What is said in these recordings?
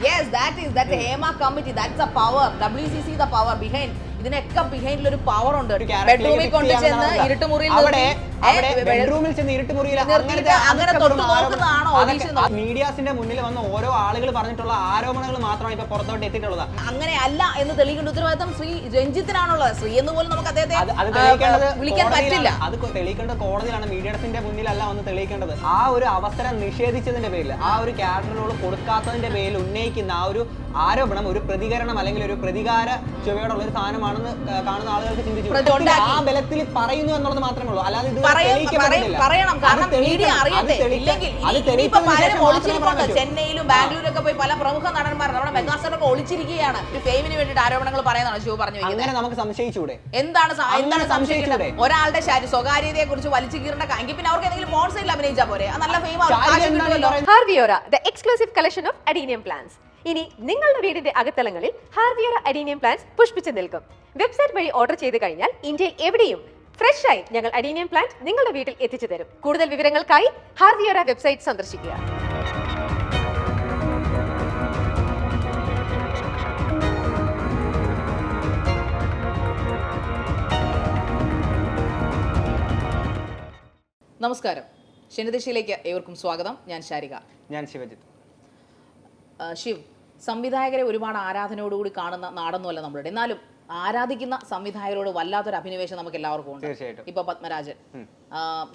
yes, that's Hema committee. That's the power. WCC the power behind. ഇതിനൊക്കെ ബിഹൈൻഡിൽ ഒരു power ഉണ്ട്. ബെഡ്റൂമിൽ കൊണ്ടുചെന്ന് ഇരുട്ടുമുറിയിൽ അങ്ങനെ തൊട്ട് നോക്കുന്നതാണോ ഓഡീഷൻ? മീഡിയാസിന്റെ മുന്നിൽ വന്ന ഓരോ ആളുകൾ പറഞ്ഞിട്ടുള്ള ആരോപണങ്ങൾ മാത്രമാണ് ഇപ്പൊ പുറത്തോട്ട് എത്തിയിട്ടുള്ളത്. അങ്ങനെ അല്ല എന്ന് തെളിയിക്കേണ്ട ഉത്തരവാദിത്തം ശ്രീ രഞ്ജിത്തിനാണുള്ളത്. ശ്രീ എന്ന് പോലും നമുക്ക് അദ്ദേഹത്തെ വിളിക്കാൻ പറ്റില്ല. അത് തെളിയിക്കേണ്ട കോടതിയിലാണ്, മീഡിയാസിന്റെ മുന്നിലല്ല വന്ന് തെളിയിക്കേണ്ടത്. ആ ഒരു അവസരം നിഷേധിച്ചതിന്റെ പേരിൽ, ആ ഒരു ക്യാഡറിനോട് കൊടുക്കാത്തതിന്റെ പേരിൽ ഉന്നയിക്കുന്ന ആ ഒരു ആരോപണം ഒരു പ്രതികരണം അല്ലെങ്കിൽ ഒരു പ്രതികാര ചുവയോടുള്ള ഒരു സാധനമാണെന്ന് കാണുന്ന ആളുകൾക്ക് ചിന്തിച്ചു ആ ബലത്തിൽ പറയുന്നു എന്നുള്ളത് മാത്രമേ ഉള്ളൂ. അല്ലാതെ ഇത് പറയണം, കാരണം മീഡിയ അറിയട്ടെ. ഇല്ലെങ്കിൽ ചെന്നൈയിലും ബാംഗ്ലൂരൊക്കെ പോയി പല പ്രമുഖ നടന്മാർ നമ്മുടെ മെഗാസ്റ്റാറൊക്കെ ഒളിച്ചിരിക്കുകയാണ്. ഫെയിമിന് വേണ്ടിയിട്ട് ആരോപണങ്ങൾ പറയുന്നതാണ് ശിവ പറഞ്ഞു. അങ്ങനെ നമുക്ക് സംശയിച്ചൂടെ? എന്താണ് സംശയിക്കുന്നത്? ഒരാളുടെ സ്വകാര്യതയെ കുറിച്ച് വലിച്ചു കീറേണ്ട എങ്കിൽ പിന്നെ അവർക്ക് എന്തെങ്കിലും മോൺസൈഡിൽ അഭിനയിച്ചാൽ പോരെ? നല്ല fame ഹാർവിയോറ, the exclusive collection of adenium plants. ഇനി നിങ്ങളുടെ വീടിന്റെ അകത്തളങ്ങളിൽ ഹാർവിയോറ അഡീനിയം പ്ലാന്റ്സ് പുഷ്പിച്ചു നിൽക്കും. വെബ്സൈറ്റ് വഴി ഓർഡർ ചെയ്ത് കഴിഞ്ഞാൽ ഇന്ത്യയിൽ എവിടെയും ഫ്രഷ് ആയി ഞങ്ങൾ അഡീനിയം പ്ലാന്റ് നിങ്ങളുടെ വീട്ടിൽ എത്തിച്ചു തരും. കൂടുതൽ വിവരങ്ങൾക്കായി ഹാർവിയോറ വെബ്സൈറ്റ് സന്ദർശിക്കുക. നമസ്കാരം, ശനിദശയിലേക്ക് ഏവർക്കും സ്വാഗതം. ഞാൻ ശാരിക. ഞാൻ ശിവജിത്ത്. ശിവ്, സംവിധായകരെ ഒരുപാട് ആരാധനയോടുകൂടി കാണുന്ന നാടൊന്നുമല്ല നമ്മളുടെ. എന്നാലും ആരാധിക്കുന്ന സംവിധായകരോട് വല്ലാത്തൊരു അഭിനിവേശം നമുക്ക് എല്ലാവർക്കും ഉണ്ട്. ഇപ്പൊ പത്മരാജൻ,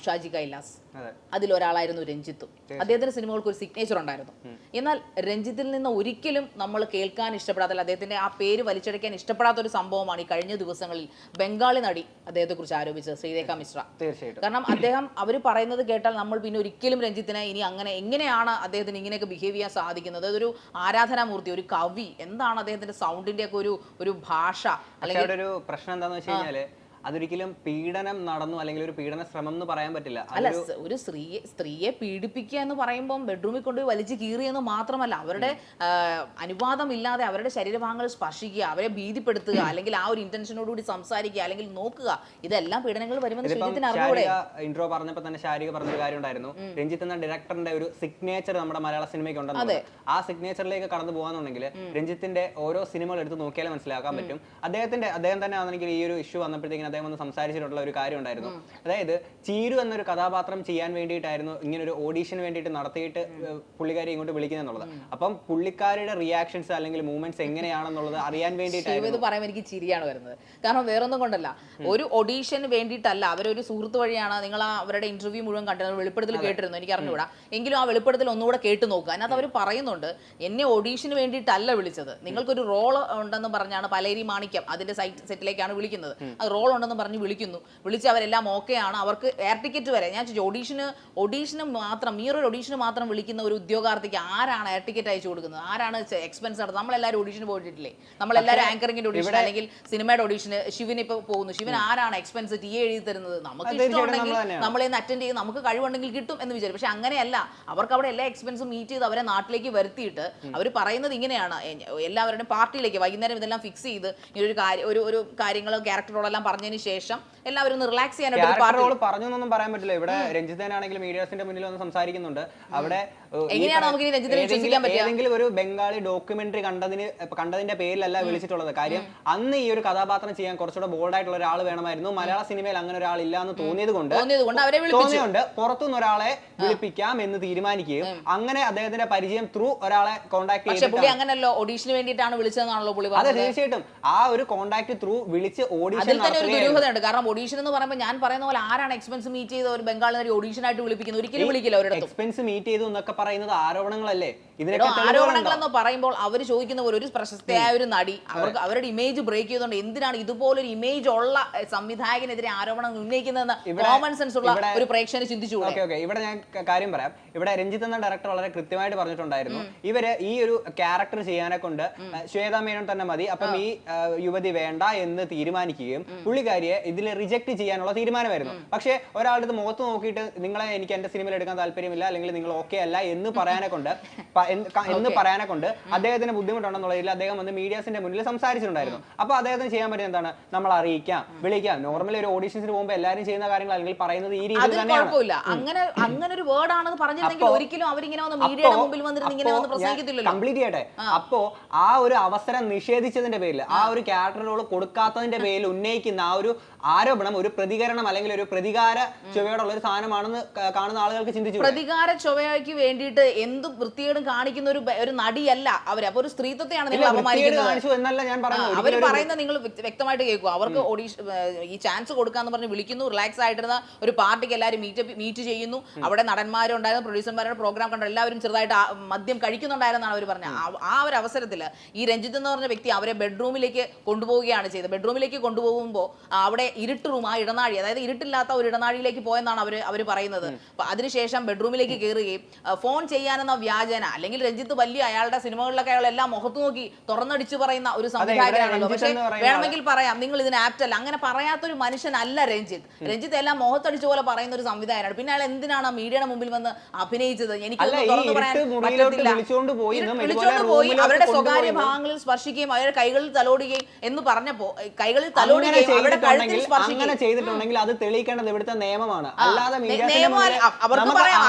ഷാജി കൈലാസ്, അതിലൊരാളായിരുന്നു രഞ്ജിത്തും. അദ്ദേഹത്തിന്റെ സിനിമകൾക്ക് ഒരു സിഗ്നേച്ചർ ഉണ്ടായിരുന്നു. എന്നാൽ രഞ്ജിത്തിൽ നിന്ന് ഒരിക്കലും നമ്മൾ കേൾക്കാൻ ഇഷ്ടപ്പെടാത്ത, അദ്ദേഹത്തിന്റെ ആ പേര് വലിച്ചടയ്ക്കാൻ ഇഷ്ടപ്പെടാത്ത ഒരു സംഭവമാണ് ഈ കഴിഞ്ഞ ദിവസങ്ങളിൽ ബംഗാളി നടി അദ്ദേഹത്തെ കുറിച്ച് ആരോപിച്ചത്, ശ്രീരേഖ മിശ്ര. കാരണം അവർ പറയുന്നത് കേട്ടാൽ നമ്മൾ പിന്നെ ഒരിക്കലും രഞ്ജിത്തിനെ ഇനി അങ്ങനെ എങ്ങനെയാണ് അദ്ദേഹത്തിന് ഇങ്ങനെയൊക്കെ ബിഹേവ് ചെയ്യാൻ സാധിക്കുന്നത്? അതൊരു ആരാധനാമൂർത്തി, ഒരു കവി, എന്താണ് അദ്ദേഹത്തിന്റെ സൗണ്ടിന്റെ ഒക്കെ ഒരു ഭാഷ. അല്ലെങ്കിൽ ഒരു പ്രശ്നം എന്താന്ന് വെച്ച് കഴിഞ്ഞാല് അതൊരിക്കലും പീഡനം നടന്നു അല്ലെങ്കിൽ ഒരു പീഡന ശ്രമം എന്ന് പറയാൻ പറ്റില്ല. അല്ല, ഒരു സ്ത്രീയെ പീഡിപ്പിക്കുക എന്ന് പറയുമ്പോൾ ബെഡ്റൂമിൽ കൊണ്ടുപോയി വലിച്ചു കീറിയെന്ന് മാത്രമല്ല, അവരുടെ അനുവാദം ഇല്ലാതെ അവരുടെ ശരീരഭാഗങ്ങൾ സ്പർശിക്കുക, അവരെ ഭീതിപ്പെടുത്തുക, അല്ലെങ്കിൽ ആ ഒരു ഇന്റൻഷനോടുകൂടി സംസാരിക്കുക, അല്ലെങ്കിൽ നോക്കുക, ഇതെല്ലാം പീഡനങ്ങൾ വരുമെന്ന് രഞ്ജിത്തിന് അറിഞ്ഞൂടെ? ഇൻട്രോ പറഞ്ഞപ്പോൾ തന്നെ ശാരിക പറഞ്ഞൊരു കാര്യം ഉണ്ടായിരുന്നു. രഞ്ജിത്ത് എന്ന ഡയറക്ടറിന്റെ ഒരു സിഗ്നേച്ചർ നമ്മുടെ മലയാള സിനിമയ്ക്ക് ഉണ്ടെന്ന്. ആ സിഗ്നേച്ചറിലേക്ക് കടന്നു പോകാന്നുണ്ടെങ്കിൽ രഞ്ജിത്തിന്റെ ഓരോ സിനിമകൾ എടുത്ത് നോക്കിയാലേ മനസ്സിലാക്കാൻ പറ്റും. അദ്ദേഹം തന്നെ ആണെങ്കിൽ ഈ ഒരു ഇഷ്യൂ വന്നപ്പോഴത്തേക്കും അദ്ദേഹം ഒന്ന് സംസാരിച്ചിട്ടുള്ള ഒരു കാര്യം ഉണ്ടായിരുന്നു. അതായത് ചീരു എന്നൊരു കഥാപാത്രം ചെയ്യാൻ വേണ്ടിയിട്ടായിരുന്നു ഇങ്ങനെ ഒരു ഓഡീഷന് വേണ്ടിയിട്ട് നടത്തിയിട്ട് പുള്ളിക്കാരി ഇങ്ങോട്ട് വിളിക്കുന്നത് എന്നുള്ളത്. അപ്പം പുള്ളിക്കാരുടെ റിയാക്ഷൻസ് അല്ലെങ്കിൽ മൂവ്മെന്റ്സ് എങ്ങനെയാണെന്നുള്ളത് അറിയാൻ വേണ്ടിയിട്ടായിരുന്നു. ഇത് പറയുമ്പോൾ എനിക്ക് ചിരിയാണ് വരുന്നത്. കാരണം വേറൊന്നും കൊണ്ടല്ല, ഒരു ഓഡീഷന് വേണ്ടിയിട്ടല്ല, അവരൊരു സുഹൃത്ത് വഴിയാണ്. നിങ്ങൾ അവരുടെ ഇന്റർവ്യൂ മുഴുവൻ കണ്ടത്, വെളിപ്പെടുത്തൽ കേട്ടിരുന്നു, എനിക്ക് അറിഞ്ഞുകൂടാ. എങ്കിലും ആ വെളിപ്പെടുത്തൽ ഒന്നുകൂടെ കേട്ട് നോക്കുക. അതിനകത്ത് അവർ പറയുന്നുണ്ട്, എന്നെ ഓഡീഷന് വേണ്ടിയിട്ടല്ല വിളിച്ചത്, നിങ്ങൾക്കൊരു റോൾ ഉണ്ടെന്ന് പറഞ്ഞാണ് പലേരി മാണിക്യം അതിന്റെ സെറ്റിലേക്കാണ് വിളിക്കുന്നത്. അത് റോൾ ഉണ്ടെന്ന് പറഞ്ഞ് വിളിച്ച് അവരെല്ലാം ഓക്കെ ആണ്, അവർക്ക് എയർ ടിക്കറ്റ് വരെ. ഞാൻ ചോദിച്ചു, ഓഡീഷന് മാത്രം, ഈ ഒരു ഓഡീഷന് മാത്രം വിളിക്കുന്ന ഒരു ഉദ്യോഗാർത്ഥിക്ക് ആരാണ് എയർ ടിക്കറ്റ് അയച്ചു കൊടുക്കുന്നത്? ആരാണ് എക്സ്പെൻസ് നടത്തുന്നത്? നമ്മളെല്ലാവരും ഓഡീഷന് പോയിട്ടില്ലേ? നമ്മളെല്ലാവരും ആങ്കറിംഗിന്റെ ഓഡീഷൻ അല്ലെങ്കിൽ സിനിമയുടെ ഓഡീഷന് ശിവന് ഇപ്പൊ പോകുന്നു. ശിവൻ ആരാണ് എക്സ്പെൻസ് ടി എഴുതി തരുന്നത്? നമുക്ക് ഇഷ്ടമുണ്ടെങ്കിൽ നമ്മളെന്ന് അറ്റൻഡ് ചെയ്ത് നമുക്ക് കഴിവുണ്ടെങ്കിൽ കിട്ടും എന്ന് വിചാരിക്കും. പക്ഷെ അങ്ങനെയല്ല, അവർക്ക് അവിടെ എല്ലാ എക്സ്പെൻസും മീറ്റ് ചെയ്ത് അവരെ നാട്ടിലേക്ക് വരുത്തിയിട്ട് അവർ പറയുന്നത് ഇങ്ങനെയാണ്, എല്ലാവരുടെയും പാർട്ടിയിലേക്ക് വൈകുന്നേരം ഇതെല്ലാം ഫിക്സ് ചെയ്ത് ഒരു കാര്യങ്ങൾ ക്യാരക്ടറോടെല്ലാം പറഞ്ഞതിന് ശേഷം എല്ലാവരും റിലാക്സ് ചെയ്യാനായിട്ട് പറഞ്ഞു എന്നൊന്നും പറയാൻ പറ്റില്ല. ഇവിടെ രഞ്ജിത്തേനാണെങ്കിലും മീഡിയാസിന്റെ മുന്നിൽ വന്ന് സംസാരിക്കുന്നുണ്ട്. അവിടെ ഏതെങ്കിലും ഒരു ബംഗാളി ഡോക്യുമെന്ററി കണ്ടതിന്റെ പേരിലല്ല വിളിച്ചിട്ടുള്ളത്. കാര്യം അന്ന് ഈ ഒരു കഥാപാത്രം ചെയ്യാൻ കുറച്ചുകൂടെ ബോൾഡ് ആയിട്ടുള്ള ഒരാൾ വേണമായിരുന്നു. മലയാള സിനിമയിൽ അങ്ങനെ ഒരാൾ ഇല്ല എന്ന് തോന്നിയത് കൊണ്ട് പുറത്തുനിന്ന് ഒരാളെ വിളിപ്പിക്കാം എന്ന് തീരുമാനിക്കുകയും അങ്ങനെ അദ്ദേഹത്തിന്റെ പരിചയം ത്രൂ ഒരാളെ കോൺടാക്ട് ചെയ്തു. അങ്ങനല്ലോ ഓഡീഷന് വേണ്ടിയിട്ടാണ് വിളിച്ചതെന്നാണല്ലോ പുള്ളി. അതെ, തീർച്ചയായിട്ടും ആ ഒരു കോൺടാക്ട് ത്രൂ വിളിച്ച് ഓഡീഷൻ. കാരണം ഓഡീഷൻ എന്ന് പറയുമ്പോൾ ഞാൻ പറയുന്ന പോലെ ആരാണ് എക്സ്പെൻസ് മീറ്റ് ചെയ്ത ഒരു ബംഗാളിൽ ഓഡീഷൻ ആയിട്ട് വിളിപ്പിക്കുന്നത്? ഒരിക്കലും വിളിക്കില്ല. അവരുടെ എക്സ്പെൻസ് മീറ്റ് ചെയ്തു എന്നൊക്കെ പറയുന്നത് ആരോപണങ്ങളല്ലേ? ആരോപണങ്ങളെന്ന് പറയുമ്പോൾ അവർ ചോദിക്കുന്ന പോലെ ഒരു പ്രശസ്തയായ ഒരു നടി, അവരുടെ ഇമേജ് ബ്രേക്ക് ചെയ്തുകൊണ്ട് എന്തിനാണ് ഇതുപോലൊരു ഇമേജ് ഉള്ള സംവിധായകനെതിരെ ആരോപണങ്ങൾ ഉന്നയിക്കുന്നതെന്ന് കോമൺ സെൻസ് ഉള്ള ഒരു പ്രേക്ഷകന് ചിന്തിച്ചു. ഇവിടെ ഞാൻ കാര്യം പറയാം. ഇവിടെ രഞ്ജിത്ത് എന്ന ഡയറക്ടർ വളരെ കൃത്യമായിട്ട് പറഞ്ഞിട്ടുണ്ടായിരുന്നു, ഇവര് ഈ ഒരു ക്യാരക്ടർ ചെയ്യാനെ കൊണ്ട് ശ്വേതാ മേനോൻ തന്നെ മതി, അപ്പം ഈ യുവതി വേണ്ട എന്ന് തീരുമാനിക്കുകയും പുള്ളിക്കാരിയെ ഇതിൽ റിജക്ട് ചെയ്യാനുള്ള തീരുമാനമായിരുന്നു. പക്ഷേ ഒരാളുടെ മുഖത്ത് നോക്കിയിട്ട് നിങ്ങളെ എനിക്ക് എന്റെ സിനിമയിൽ എടുക്കാൻ താല്പര്യമില്ല അല്ലെങ്കിൽ നിങ്ങൾ ഓക്കെ അല്ല എന്ന് പറയാനെ കൊണ്ട് അദ്ദേഹത്തിന് ബുദ്ധിമുട്ടുണ്ടെന്നുള്ള രീതിയിൽ അദ്ദേഹം വന്ന് മീഡിയാസിന്റെ മുന്നിൽ സംസാരിച്ചിട്ടുണ്ടായിരുന്നു. അപ്പൊ അദ്ദേഹത്തിന് ചെയ്യാൻ പറ്റുന്ന എന്താണ്, നമ്മൾ അറിയിക്കാം, വിളിക്കാം. നോർമലി ഒരു ഓഡീഷൻസിന് പോകുമ്പോൾ എല്ലാവരും ചെയ്യുന്ന കാര്യങ്ങൾ അല്ലെങ്കിൽ പറയുന്നത് ഈ രീതിയിൽ തന്നെയാണ്. അങ്ങനെ ഒരു വേർഡ് ആണെന്ന് പറഞ്ഞിരുന്നെങ്കിൽ ഒരിക്കലും അവരിങ്ങനെ വന്ന് മീഡിയയുടെ മുമ്പിൽ വന്നിരുന്ന് ഇങ്ങനെ വന്ന് പ്രസംഗിക്കത്തില്ലല്ലോ. കംപ്ലീറ്റ് ചെയ്യട്ടെ. അപ്പോ ആ ഒരു അവസരം നിഷേധിച്ചതിന്റെ പേരിൽ, ആ ഒരു ക്യാരക്ടർ റോൾ കൊടുക്കാത്തതിന്റെ പേരിൽ ഉന്നയിക്കുന്ന ആ ഒരു ആരോപണം ഒരു പ്രതികരണം അല്ലെങ്കിൽ ഒരു പ്രതികാര ചൊവ്വയോടുള്ള ഒരു സാധനമാണെന്ന് കാണുന്ന ആളുകൾക്ക് ചിന്തിച്ചു. പ്രതികാര ചൊവ്വയ്ക്ക് വേണ്ടിയിട്ട് എന്ത് വൃത്തികേടും കാണിക്കുന്ന ഒരു നടിയല്ല അവര്. അപ്പൊ ഒരു സ്ത്രീത്വത്തെയാണ് നിങ്ങൾ അപമാനിക്കുന്നത് എന്നല്ല ഞാൻ പറയുന്നത്. അവർ പറയുന്നത് നിങ്ങൾ വ്യക്തമായിട്ട് കേൾക്കുക. അവർക്ക് ഈ ചാൻസ് കൊടുക്കാന്ന് പറഞ്ഞ് വിളിക്കുന്നു. റിലാക്സ് ആയിട്ടിരുന്ന ഒരു പാർട്ടിക്ക് എല്ലാവരും മീറ്റ് ചെയ്യുന്നു. അവിടെ നടന്മാരുണ്ടായിരുന്നു, പ്രൊഡ്യൂസർമാരുടെ പ്രോഗ്രാം കണ്ട എല്ലാവരും ചെറുതായിട്ട് മദ്യം കഴിക്കുന്നുണ്ടായിരുന്നാണ് അവർ പറഞ്ഞത്. ആ ഒരു അവസരത്തിൽ ഈ രഞ്ജിത്ത് എന്ന് പറഞ്ഞ വ്യക്തി അവരെ ബെഡ്റൂമിലേക്ക് കൊണ്ടുപോവുകയാണ് ചെയ്തത്. ബെഡ്റൂമിലേക്ക് കൊണ്ടുപോകുമ്പോൾ അവിടെ ഇരുട്ട് റൂം, ആ ഇടനാഴി, അതായത് ഇരുട്ടില്ലാത്ത ഒരു ഇടനാഴിയിലേക്ക് പോയെന്നാണ് അവർ പറയുന്നത്. അതിനുശേഷം ബെഡ്റൂമിലേക്ക് കയറുകയും ഫോൺ ചെയ്യാനെന്ന വ്യാജന, അല്ലെങ്കിൽ രഞ്ജിത്ത് വലിയ അയാളുടെ സിനിമകളിലൊക്കെ അയാൾ എല്ലാം മുഖത്ത് നോക്കി തുറന്നടിച്ചു പറയുന്ന ഒരു സംവിധായകനാണല്ലോ. പക്ഷെ വേണമെങ്കിൽ പറയാം നിങ്ങൾ ഇതിന് ആപ്റ്റ് അല്ല. അങ്ങനെ പറയാത്തൊരു മനുഷ്യനല്ല രഞ്ജിത്ത് എല്ലാം മുഖത്തടിച്ച പോലെ പറയുന്ന ഒരു സംവിധായകനാണ്. പിന്നെ അയാൾ എന്തിനാണ് മീഡിയയുടെ മുമ്പിൽ വന്ന് അഭിനയിച്ചത്? എനിക്ക് തുറന്നു പറയാൻ പറ്റത്തില്ല. വിളിച്ചോണ്ട് പോയി അവരുടെ സ്വകാര്യ ഭാഗങ്ങളിൽ സ്പർശിക്കുകയും അവരുടെ കൈകളിൽ തലോടുകയും എന്ന് പറഞ്ഞപ്പോ കൈകളിൽ തലോടുകയും അവരുടെ കഴുത്തിൽ അങ്ങനെ ചെയ്തിട്ടുണ്ടെങ്കിൽ അത് തെളിയിക്കേണ്ടത് ഇവിടുത്തെ നിയമമാണ്. അല്ലാതെ അവർക്ക് പറയാം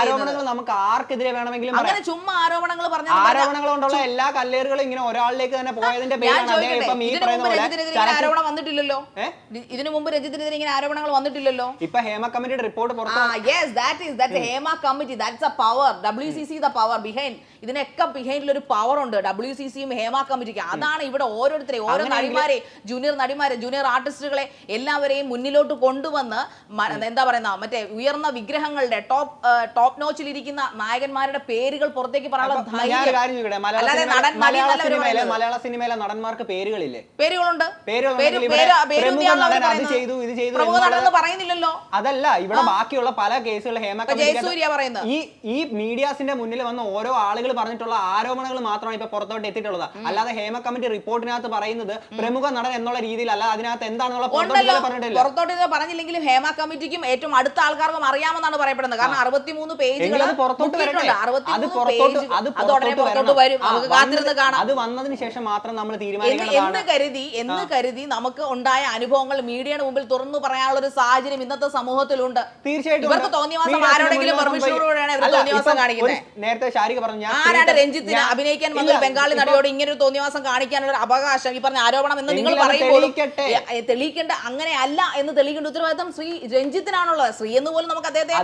ആരോപണങ്ങൾ നമുക്ക് ആർക്കെതിരെ വേണമെങ്കിലും അങ്ങനെ ചുമ്മാ ആരോപണങ്ങൾ പറഞ്ഞു. ആരോപണങ്ങൾ കൊണ്ടുള്ള എല്ലാ കല്ലേറുകളും ഇങ്ങനെ ഒരാളിലേക്ക് തന്നെ പോയതിന്റെ പേരാണ് ആരോപണം വന്നിട്ടില്ലല്ലോ. ഇതിനു മുമ്പ് രഞ്ജിത്തിനെതിരെ ഇങ്ങനെ ആരോപണങ്ങൾ വന്നിട്ടില്ലല്ലോ. ഇപ്പൊ ഹേമ കമ്മിറ്റിയുടെ report Hema committee, that's A power. WCC the power behind. ഇതിനൊക്കെ ബിഹൈൻഡിൽ ഒരു പവർ ഉണ്ട്. WCCയും ഹേമ കമ്മിറ്റിക്ക്. അതാണ് ഇവിടെ ഓരോരുത്തരെയും, ഓരോ നടിമാരെ, ജൂനിയർ ആർട്ടിസ്റ്റുകളെ എല്ലാവരെയും മുന്നിലോട്ട് കൊണ്ടുവന്ന് എന്താ പറയുന്ന മറ്റേ ഉയർന്ന വിഗ്രഹങ്ങളുടെ ടോപ്പ് നോച്ചിലിരിക്കുന്ന നായകന്മാരുടെ പേരുകൾ പുറത്തേക്ക് പറയാനുള്ള മലയാള സിനിമയിലെ നടന്മാർക്ക് പേരുകളില്ലേ? പേരുകളുണ്ട്. പറയുന്നില്ലല്ലോ. അതല്ല, ഇവിടെ ബാക്കിയുള്ള പല കേസുകൾ ഹേമ ഈ മീഡിയാസിന്റെ മുന്നിൽ വന്ന ഓരോ ആളുകൾ പറഞ്ഞിട്ടുള്ള ആരോപണങ്ങൾ മാത്രമാണ് ഇപ്പൊ പുറത്തോട്ട് എത്തിയിട്ടുള്ളത്. അല്ലാതെ ഹേമ കമ്മിറ്റി റിപ്പോർട്ടിനകത്ത് പറയുന്നത് പ്രമുഖ നടൻ എന്നുള്ള രീതിയിലല്ല, അതിനകത്ത് എന്താണെന്നുള്ള പുറത്തോട്ട് പറഞ്ഞില്ലെങ്കിലും ഹേമ കമ്മിറ്റിക്കും ഏറ്റവും അടുത്ത ആൾക്കാർക്കും അറിയാമെന്നാണ് പറയപ്പെടുന്നത്. കാരണം 63 പേജുകൾ അത് വന്നതിന് ശേഷം മാത്രം നമ്മൾ എന്ന് കരുതി നമുക്ക് ഉണ്ടായ അനുഭവങ്ങൾ മീഡിയയുടെ മുമ്പിൽ തുറന്നു പറയാനുള്ള ഒരു സാഹചര്യം ഇന്നത്തെ സമൂഹത്തിലുണ്ട്. തീർച്ചയായിട്ടും ഇവർക്ക് തോന്നിയവാസം ആരോടെങ്കിലും പെർമിഷനോടുകൂടിയാണ് ഇവർ തോന്നിയവാസം കാണിക്കുന്നത്. നേരത്തെ ഷാരിക പറഞ്ഞു, ആരാണ് രഞ്ജിത്തിന് അഭിനയിക്കാൻ വന്ന ഒരു ബംഗാളി നടിയോട് ഇങ്ങനെ ഒരു തോന്നിയവാസം കാണിക്കാനുള്ള ഒരു അവകാശം ഈ പറഞ്ഞ ആരോപണം എന്ന് നിങ്ങൾ പറയുമ്പോൾ തെളിയിക്കേണ്ട, അങ്ങനെ അല്ല എന്ന് തെളിയിക്കേണ്ട ഉത്തരവാദിത്തം ശ്രീ രഞ്ജിത്തിനാണുള്ളത്. ശ്രീ എന്ന് പോലും നമുക്ക് അദ്ദേഹത്തെ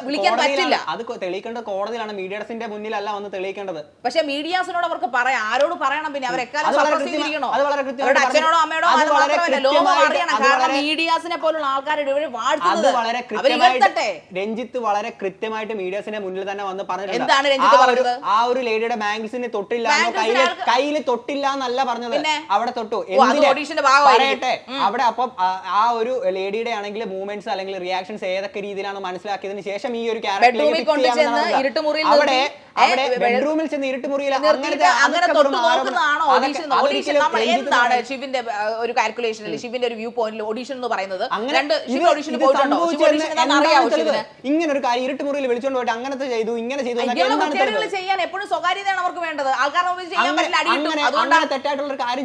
വിളിക്കാൻ പറ്റില്ല. അത് തെളിയിക്കേണ്ടത് കോടതിയിലാണ്, മീഡിയാസിന്റെ മുന്നിലല്ല വന്ന് തെളിയിക്കേണ്ടത്. പക്ഷെ മീഡിയാസിനോട് അവർക്ക് പറയാം, ആരോട് പറയണം? പിന്നെ അവരെക്കാലം അവരുടെ അച്ഛനോടോ അമ്മയോടോ അത് മാത്രമല്ല, ലോകം അറിയണം. കാരണം മീഡിയാസിനെ പോലുള്ള ആൾക്കാരുടെ ഇവരെ വാഴ്ത്തുന്നത് രഞ്ജിത്ത് വളരെ കൃത്യമായിട്ട് മീഡിയാസിന്റെ മുന്നിൽ തന്നെ വന്ന് പറഞ്ഞിട്ടുണ്ട്. എന്താണ് രഞ്ജിത്ത് പറഞ്ഞത്? ആ ഒരു ലേഡിയുടെ ബാങ്ക്സിന് തൊട്ടില്ല, കയ്യിൽ തൊട്ടില്ല എന്നല്ല പറഞ്ഞത്, അവിടെ തൊട്ടു. പറയട്ടെ, അവിടെ അപ്പം ആ ഒരു ലേഡിയുടെ ആണെങ്കിൽ മൂവ്മെന്റ്സ് അല്ലെങ്കിൽ റിയാക്ഷൻസ് ഏതൊക്കെ രീതിയിലാണ് മനസ്സിലാക്കിയതിന് ശേഷം ഈ ഒരു ക്യാരക്ടറിലേക്ക് അവിടെ ബെഡ്റൂമിൽ ചെന്ന് ഇരുട്ടുമുറിയിൽ എന്താണ് ശിവിന്റെ ഒരു കാൽക്കുലേഷൻ, ശിവിന്റെ ഒരു വ്യൂ പോയിന്റിൽ ഓഡീഷൻ എന്ന് പറയുന്നത് ഇങ്ങനെ ഒരു കാര്യം ഇരുട്ടുമുറിയിൽ വിളിച്ചോണ്ട് പോയിട്ട് അങ്ങനത്തെ ചെയ്തു, ഇങ്ങനെ ചെയ്തു ചെയ്യാൻ എപ്പോഴും സ്വകാര്യതയാണ് അവർക്ക് വേണ്ടത്. ആൾക്കാരുടെ തെറ്റായിട്ടുള്ള ഒരു കാര്യം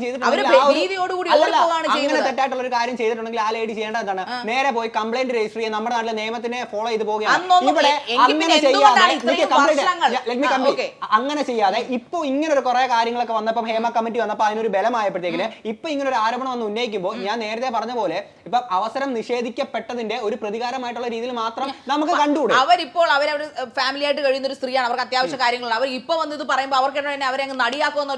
ചെയ്തിട്ടുണ്ടെങ്കിൽ ആ ലേഡി ചെയ്യേണ്ടത് എന്താണ്? നേരെ പോയി കംപ്ലൈന്റ് രജിസ്റ്റർ ചെയ്യാൻ. നമ്മുടെ നാട്ടിലെ നിയമത്തിനെ ഫോളോ ചെയ്ത് പോവുകയാണ്. ഇവിടെ അങ്ങനെ ചെയ്യാതെ ഇപ്പൊ ഇങ്ങനെ ഒരു കുറെ കാര്യങ്ങളൊക്കെ വന്നപ്പോൾ ഹേമ കമ്മിറ്റി വന്നപ്പോൾ അതിനൊരു ബലമായപ്പോഴത്തേക്കിന് ഇപ്പൊ ഇങ്ങനെ ഒരു ആരോപണം വന്ന് ഉന്നയിക്കുമ്പോൾ ഞാൻ നേരത്തെ പറഞ്ഞ പോലെ ഇപ്പൊ അവസരം നിഷേധിക്കപ്പെട്ടതിന്റെ ഒരു പ്രതികാരമായിട്ടുള്ള രീതിയിൽ മാത്രം നമുക്ക് കണ്ടുകൂടെ. അവരിപ്പോൾ അവരൊരു ഫാമിലി ആയിട്ട് കഴിയുന്ന ഒരു സ്ത്രീയാണ്, അവർക്ക് അത്യാവശ്യ കാര്യങ്ങൾ. അവർ ഇപ്പൊ വന്ന് ഇത് പറയുമ്പോൾ അവർക്ക് അവരെ അങ്ങ് നടിയാക്കുമെന്ന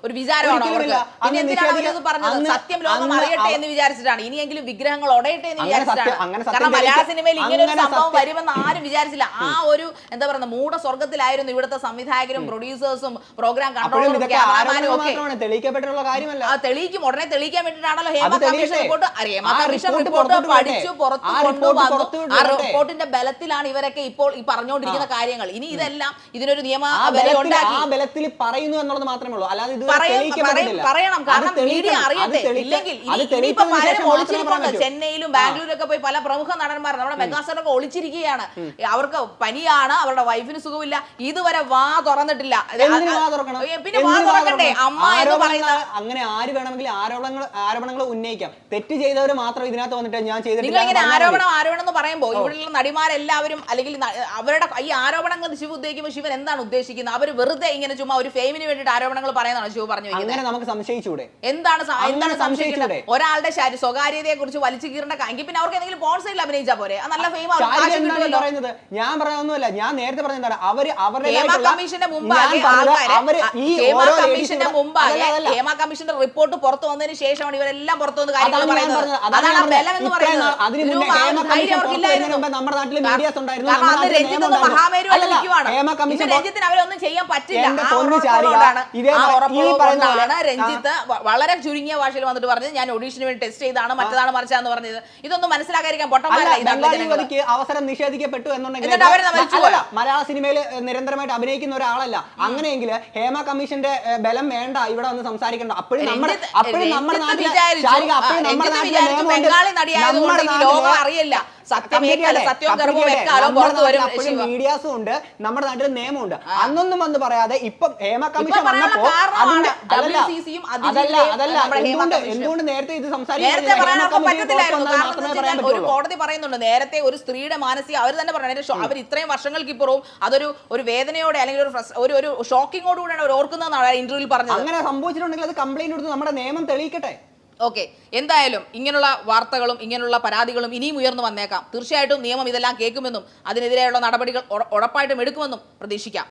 ഒരു വിചാരമാണ് അവർക്ക്. പിന്നെ എന്തിനാണ് അവരത് പറഞ്ഞത്? സത്യം ലോകം അറിയട്ടെ എന്ന് വിചാരിച്ചിട്ടാണ്. ഇനിയെങ്കിലും വിഗ്രഹങ്ങൾ ഒടയട്ടെ എന്ന് വിചാരിച്ചിട്ടാണ്. കാരണം മലയാള സിനിമയിൽ ഇങ്ങനെ ഒരു സംഭവം വരുമെന്ന് ആരും വിചാരിച്ചില്ല. ആ ഒരു എന്താ പറയുക മൂഢ സ്വർഗത്തിലായിരുന്നു ആയിരുന്നു ഇവിടുത്തെ സംവിധായകരും പ്രൊഡ്യൂസേഴ്സും പ്രോഗ്രാം അപ്പോഴും കൺട്രോളറും ഇതൊക്കെ ക്യാമറമാനും ആരോപണങ്ങൾ ഒക്കെ മാത്രമാണ്, തെളിയിക്കപ്പെട്ടിട്ടുള്ള കാര്യമല്ല. തെളിയിക്കും, ഉടനെ തെളിയിക്കാൻ വേണ്ടിയിട്ടാണല്ലോ ഹേമ അത് കമ്മീഷൻ തെളിയട്ടെ. റിപ്പോർട്ട്. ഹേമ ആ കമ്മീഷൻ report റിപ്പോർട്ട് പുറത്തോട്ട് പഠിച്ചു വിടട്ടെ. പുറത്തു ആ report കൊണ്ടുവന്നു. പുറത്തു ആ വിടട്ടെ. റിപ്പോർട്ടിന്റെ ബലത്തിലാണ് ഇവരൊക്കെ ഇപ്പോൾ ഈ പറഞ്ഞുകൊണ്ടിരിക്കുന്ന കാര്യങ്ങൾ. ഇനി ഇതെല്ലാം ഇതിനൊരു നിയമ ആ വില ബലത്തിൽ ഉണ്ടാക്കി പറയുന്നു എന്നുള്ളത് മാത്രമേ ഉള്ളൂ, അല്ലാതെ ഇത് പറയണം. കാരണം മീഡിയ അറിയട്ടെ. ഇല്ലെങ്കിൽ ഇനിയിപ്പോ പലരും ഒളിച്ചിരിപ്പുണ്ട്. ചെന്നൈയിലും ബാംഗ്ലൂരിലൊക്കെ പോയി പല പ്രമുഖ നടന്മാർ നമ്മുടെ മെഗാസ്റ്ററൊക്കെ ഒളിച്ചിരിക്കുകയാണ്. അവർക്ക് പനിയാണ്, അവരുടെ വൈഫിന് സുഖമില്ല, ഇതുവരെ വാ തുറന്നിട്ടില്ല. പിന്നെ വാ തുറക്കണ്ടേ? അമ്മ എന്ന് പറയുന്ന അങ്ങനെ ആര് വേണമെങ്കിലും ആരോപണങ്ങൾ ഉന്നയിക്കാം. തെറ്റ് ചെയ്തവർ മാത്രം ഇതിനകത്ത് വന്നിട്ട് ഞാൻ നിങ്ങൾ ഇങ്ങനെ ആരോപണം എന്ന് പറയുമ്പോൾ ഇവിടെയുള്ള നടിമാരെല്ലാവരും അല്ലെങ്കിൽ അവരുടെ ഈ ആരോപണങ്ങൾ ശിവ ഉദ്ദേശിക്കുമ്പോൾ ശിവൻ എന്താണ് ഉദ്ദേശിക്കുന്നത്? അവർ വെറുതെ ഇങ്ങനെ ചുമ്മാ ഒരു ഫെയിമിന് വേണ്ടിയിട്ട് ആരോപണങ്ങൾ പറയുന്നതാണ് ശിവ പറഞ്ഞു വെക്കുന്നത്. അങ്ങനെ നമുക്ക് സംശയിച്ചൂടെ? എന്താണ് സംശയിക്കുന്നത്? ഒരാളുടെ സ്വകാര്യതയെ കുറിച്ച് വലിച്ചു കീറേണ്ട എങ്കിൽ പിന്നെ അവർക്ക് എന്തെങ്കിലും പോൺ സൈഡിൽ അഭിനയിച്ചാൽ പോരെ? നല്ല ഫെയിം പറയുന്നത് ഞാൻ പറയുന്നൊന്നുമല്ല, ഞാൻ നേരത്തെ പറഞ്ഞതാണ് ഹേമ കമ്മീഷന്റെ മുമ്പാകെ ഹേമ കമ്മീഷന്റെ റിപ്പോർട്ട് പുറത്തു വന്നതിന് ശേഷമാണ് ഇവരെല്ലാം പുറത്തു വന്ന് കാര്യങ്ങൾ പറയുന്നത്. അതാണ് ബലം എന്ന് പറയുന്നത്. നമ്മുടെ നാട്ടിലെ മീഡിയാസ് ഉണ്ടായിരുന്നു. രഞ്ജിത്തിന് അവരൊന്നും ചെയ്യാൻ പറ്റില്ല. രഞ്ജിത്ത് വളരെ ചുരുങ്ങിയ ഭാഷയിൽ വന്നിട്ട് പറഞ്ഞത് ഞാൻ ഓഡീഷന് വേണ്ടി ടെസ്റ്റ് ചെയ്താണ്, മറ്റതാണ് മറിച്ചാന്ന് പറഞ്ഞത്. ഇതൊന്നും മനസ്സിലാക്കാതിരിക്കാൻ ബംഗാളിക്ക് അവസരം നിഷേധിക്കപ്പെട്ടു എന്നുണ്ടെങ്കിൽ മലയാള സിനിമയിൽ നിരന്തരമായിട്ട് അഭിനയിക്കുന്ന ഒരാളല്ല. അങ്ങനെയെങ്കിൽ ഹേമ കമ്മീഷന്റെ ബലം വേണ്ട, ഇവിടെ വന്ന് സംസാരിക്കണ്ട. അപ്പോഴും നമ്മുടെ ബംഗാളി നടിയായതുകൊണ്ട് ലോകം അറിയില്ല. മീഡിയാസും ഉണ്ട്, നമ്മുടെ നാട്ടിൽ നിയമമുണ്ട്. അന്നൊന്നും വന്ന് പറയാതെ ഇപ്പം ഹേമ കമ്മീഷൻ വന്നപ്പോ എന്തുകൊണ്ട് നേരത്തെ ഇത് ഒരു കോടതി പറയുന്നുണ്ട്, നേരത്തെ ഒരു സ്ത്രീയുടെ മാനസിക അവർ തന്നെ പറയുന്നത് അവർ ഇത്രയും വർഷങ്ങൾക്ക് ഇപ്പുറവും അതൊരു വേദനയോടെ അല്ലെങ്കിൽ ഒരു ഷോക്കിങ്ങോടുകൂടിയാണ് അവർ ഓർക്കുന്നതെന്നാണ് ഇന്റർവ്യൂവിൽ പറഞ്ഞത്. അങ്ങനെ സംഭവിച്ചിട്ടുണ്ടെങ്കിൽ അത് കംപ്ലൈന്റ് കൊടുത്ത് നമ്മുടെ നിയമം തെളിയിക്കട്ടെ. ഓക്കെ, എന്തായാലും ഇങ്ങനെയുള്ള വാർത്തകളും ഇങ്ങനെയുള്ള പരാതികളും ഇനിയും ഉയർന്നു വന്നേക്കാം. തീർച്ചയായിട്ടും നിയമം ഇതെല്ലാം കേൾക്കുമെന്നും അതിനെതിരെയുള്ള നടപടികൾ ഉറപ്പായിട്ടും എടുക്കുമെന്നും പ്രതീക്ഷിക്കാം.